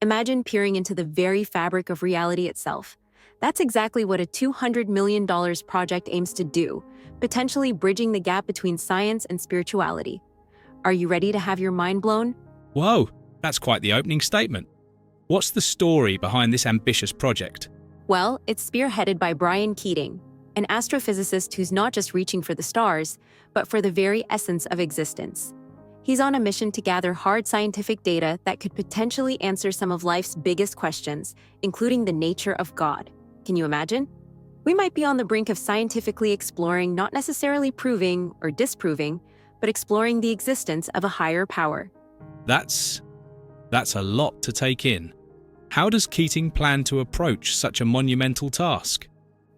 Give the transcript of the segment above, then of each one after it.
Imagine peering into the very fabric of reality itself. That's exactly what a $200 million project aims to do, potentially bridging the gap between science and spirituality. Are you ready to have your mind blown? Whoa, that's quite the opening statement. What's the story behind this ambitious project? Well, it's spearheaded by Brian Keating, an astrophysicist who's not just reaching for the stars, but for the very essence of existence. He's on a mission to gather hard scientific data that could potentially answer some of life's biggest questions, including the nature of God. Can you imagine? We might be on the brink of scientifically exploring, not necessarily proving or disproving, but exploring the existence of a higher power. That's a lot to take in. How does Keating plan to approach such a monumental task?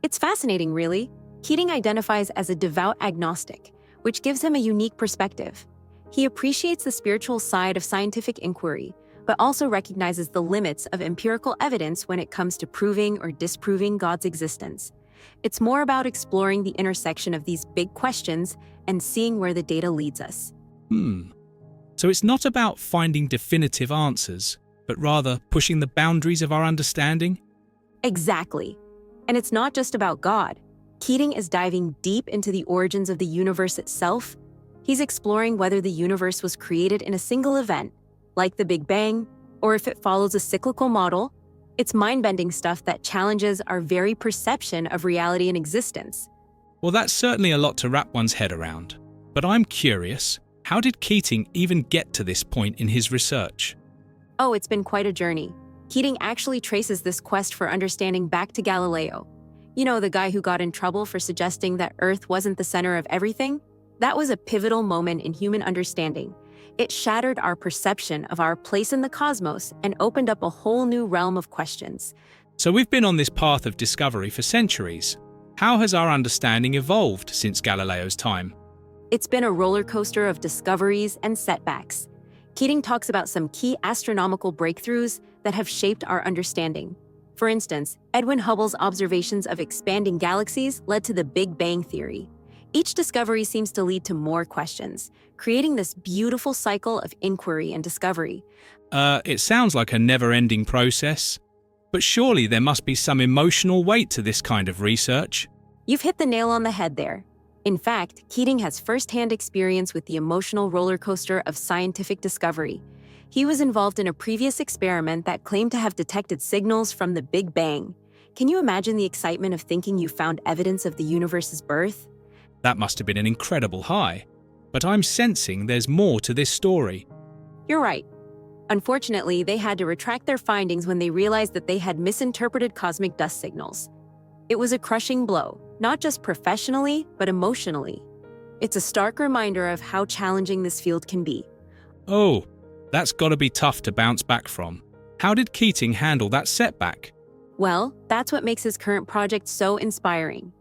It's fascinating, really. Keating identifies as a devout agnostic, which gives him a unique perspective. He appreciates the spiritual side of scientific inquiry, but also recognizes the limits of empirical evidence when it comes to proving or disproving God's existence. It's more about exploring the intersection of these big questions and seeing where the data leads us. So it's not about finding definitive answers, but rather pushing the boundaries of our understanding? Exactly. And it's not just about God. Keating is diving deep into the origins of the universe itself. He's exploring whether the universe was created in a single event, like the Big Bang, or if it follows a cyclical model. It's mind-bending stuff that challenges our very perception of reality and existence. Well, that's certainly a lot to wrap one's head around. But I'm curious, how did Keating even get to this point in his research? Oh, it's been quite a journey. Keating actually traces this quest for understanding back to Galileo. You know, the guy who got in trouble for suggesting that Earth wasn't the center of everything? That was a pivotal moment in human understanding. It shattered our perception of our place in the cosmos and opened up a whole new realm of questions. So we've been on this path of discovery for centuries. How has our understanding evolved since Galileo's time? It's been a roller coaster of discoveries and setbacks. Keating talks about some key astronomical breakthroughs that have shaped our understanding. For instance, Edwin Hubble's observations of expanding galaxies led to the Big Bang theory. Each discovery seems to lead to more questions, creating this beautiful cycle of inquiry and discovery. It sounds like a never-ending process. But surely there must be some emotional weight to this kind of research. You've hit the nail on the head there. In fact, Keating has first-hand experience with the emotional roller coaster of scientific discovery. He was involved in a previous experiment that claimed to have detected signals from the Big Bang. Can you imagine the excitement of thinking you found evidence of the universe's birth? That must have been an incredible high. But I'm sensing there's more to this story. You're right. Unfortunately, they had to retract their findings when they realized that they had misinterpreted cosmic dust signals. It was a crushing blow, not just professionally, but emotionally. It's a stark reminder of how challenging this field can be. Oh, that's got to be tough to bounce back from. How did Keating handle that setback? Well, that's what makes his current project so inspiring.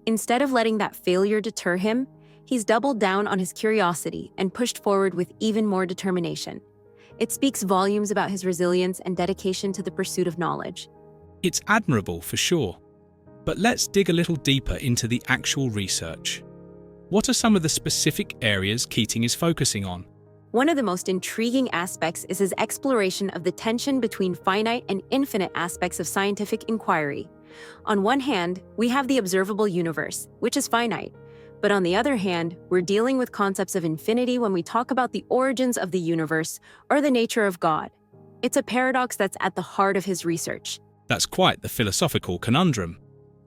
Instead of letting that failure deter him, he's doubled down on his curiosity and pushed forward with even more determination. It speaks volumes about his resilience and dedication to the pursuit of knowledge. It's admirable for sure. But let's dig a little deeper into the actual research. What are some of the specific areas Keating is focusing on? One of the most intriguing aspects is his exploration of the tension between finite and infinite aspects of scientific inquiry. On one hand, we have the observable universe, which is finite. But on the other hand, we're dealing with concepts of infinity when we talk about the origins of the universe or the nature of God. It's a paradox that's at the heart of his research. That's quite the philosophical conundrum.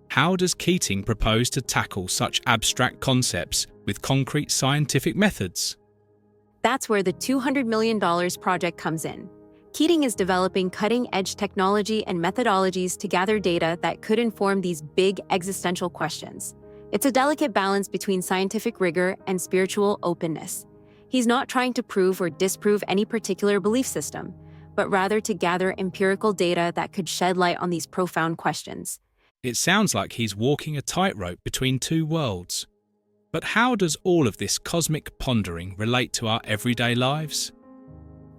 How does Keating propose to tackle such abstract concepts with concrete scientific methods? That's where the $200 million project comes in. Keating is developing cutting-edge technology and methodologies to gather data that could inform these big existential questions. It's a delicate balance between scientific rigor and spiritual openness. He's not trying to prove or disprove any particular belief system, but rather to gather empirical data that could shed light on these profound questions. It sounds like he's walking a tightrope between two worlds. But how does all of this cosmic pondering relate to our everyday lives?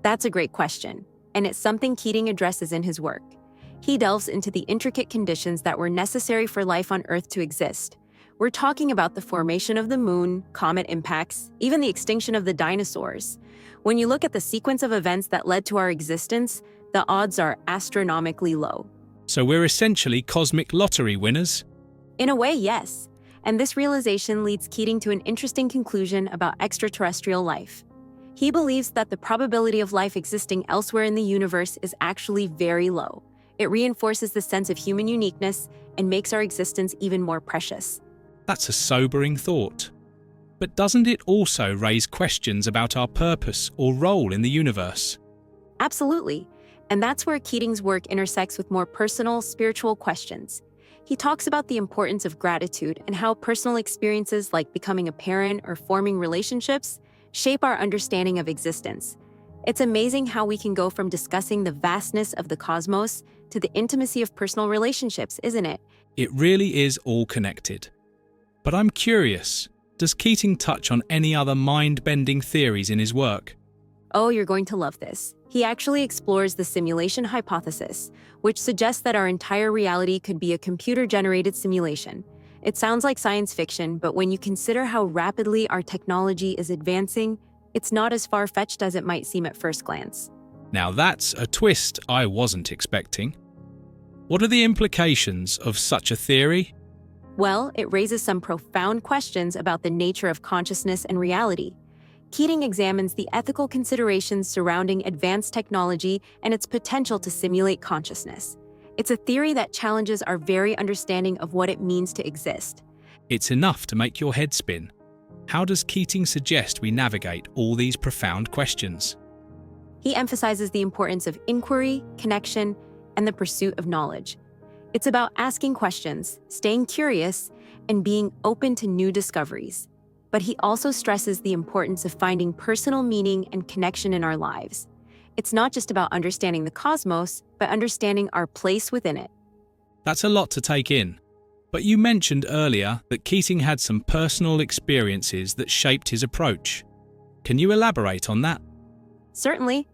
That's a great question, and it's something Keating addresses in his work. He delves into the intricate conditions that were necessary for life on Earth to exist. We're talking about the formation of the moon, comet impacts, even the extinction of the dinosaurs. When you look at the sequence of events that led to our existence, the odds are astronomically low. So we're essentially cosmic lottery winners? In a way, yes. And this realization leads Keating to an interesting conclusion about extraterrestrial life. He believes that the probability of life existing elsewhere in the universe is actually very low. It reinforces the sense of human uniqueness and makes our existence even more precious. That's a sobering thought. But doesn't it also raise questions about our purpose or role in the universe? Absolutely. And that's where Keating's work intersects with more personal, spiritual questions. He talks about the importance of gratitude and how personal experiences like becoming a parent or forming relationships shape our understanding of existence. It's amazing how we can go from discussing the vastness of the cosmos to the intimacy of personal relationships, isn't it? It really is all connected. But I'm curious, does Keating touch on any other mind-bending theories in his work? Oh, you're going to love this. He actually explores the simulation hypothesis, which suggests that our entire reality could be a computer-generated simulation. It sounds like science fiction, but when you consider how rapidly our technology is advancing, it's not as far-fetched as it might seem at first glance. Now that's a twist I wasn't expecting. What are the implications of such a theory? Well, it raises some profound questions about the nature of consciousness and reality. Keating examines the ethical considerations surrounding advanced technology and its potential to simulate consciousness. It's a theory that challenges our very understanding of what it means to exist. It's enough to make your head spin. How does Keating suggest we navigate all these profound questions? He emphasizes the importance of inquiry, connection, and the pursuit of knowledge. It's about asking questions, staying curious, and being open to new discoveries. But he also stresses the importance of finding personal meaning and connection in our lives. It's not just about understanding the cosmos, but understanding our place within it. That's a lot to take in. But you mentioned earlier that Keating had some personal experiences that shaped his approach. Can you elaborate on that? Certainly.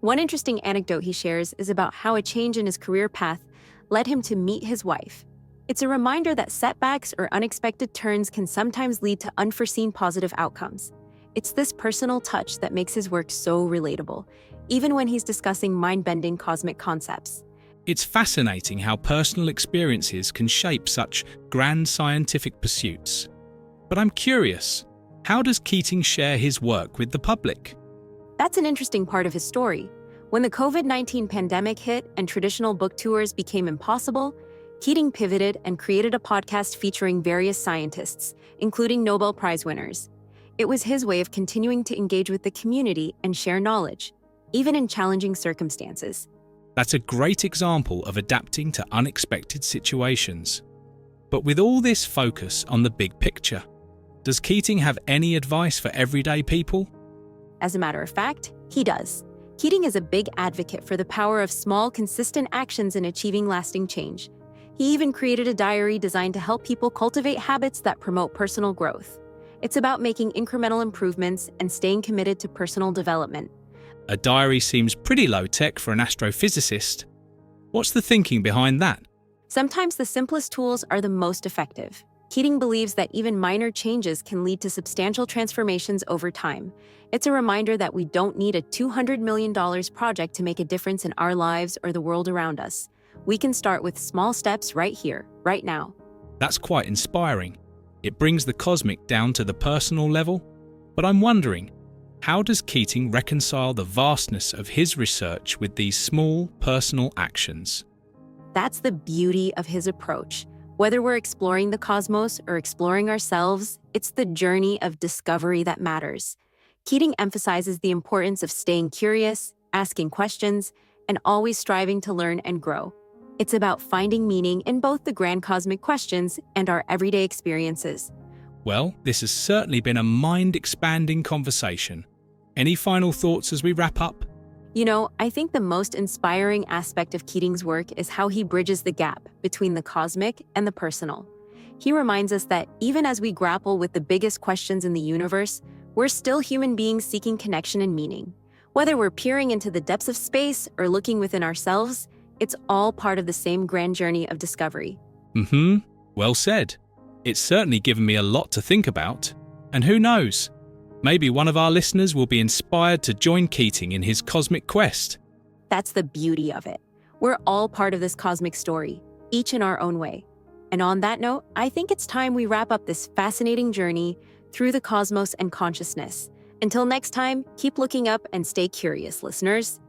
One interesting anecdote he shares is about how a change in his career path led him to meet his wife. It's a reminder that setbacks or unexpected turns can sometimes lead to unforeseen positive outcomes. It's this personal touch that makes his work so relatable, even when he's discussing mind-bending cosmic concepts. It's fascinating how personal experiences can shape such grand scientific pursuits. But I'm curious, how does Keating share his work with the public? That's an interesting part of his story. When the COVID-19 pandemic hit and traditional book tours became impossible, Keating pivoted and created a podcast featuring various scientists, including Nobel Prize winners. It was his way of continuing to engage with the community and share knowledge, even in challenging circumstances. That's a great example of adapting to unexpected situations. But with all this focus on the big picture, does Keating have any advice for everyday people? As a matter of fact, he does. Keating is a big advocate for the power of small, consistent actions in achieving lasting change. He even created a diary designed to help people cultivate habits that promote personal growth. It's about making incremental improvements and staying committed to personal development. A diary seems pretty low-tech for an astrophysicist. What's the thinking behind that? Sometimes the simplest tools are the most effective. Keating believes that even minor changes can lead to substantial transformations over time. It's a reminder that we don't need a $200 million project to make a difference in our lives or the world around us. We can start with small steps right here, right now. That's quite inspiring. It brings the cosmic down to the personal level. But I'm wondering, how does Keating reconcile the vastness of his research with these small, personal actions? That's the beauty of his approach. Whether we're exploring the cosmos or exploring ourselves, it's the journey of discovery that matters. Keating emphasizes the importance of staying curious, asking questions, and always striving to learn and grow. It's about finding meaning in both the grand cosmic questions and our everyday experiences. Well, this has certainly been a mind-expanding conversation. Any final thoughts as we wrap up? You know, I think the most inspiring aspect of Keating's work is how he bridges the gap between the cosmic and the personal. He reminds us that even as we grapple with the biggest questions in the universe, we're still human beings seeking connection and meaning. Whether we're peering into the depths of space or looking within ourselves, it's all part of the same grand journey of discovery. Well said. It's certainly given me a lot to think about. And who knows? Maybe one of our listeners will be inspired to join Keating in his cosmic quest. That's the beauty of it. We're all part of this cosmic story, each in our own way. And on that note, I think it's time we wrap up this fascinating journey through the cosmos and consciousness. Until next time, keep looking up and stay curious, listeners.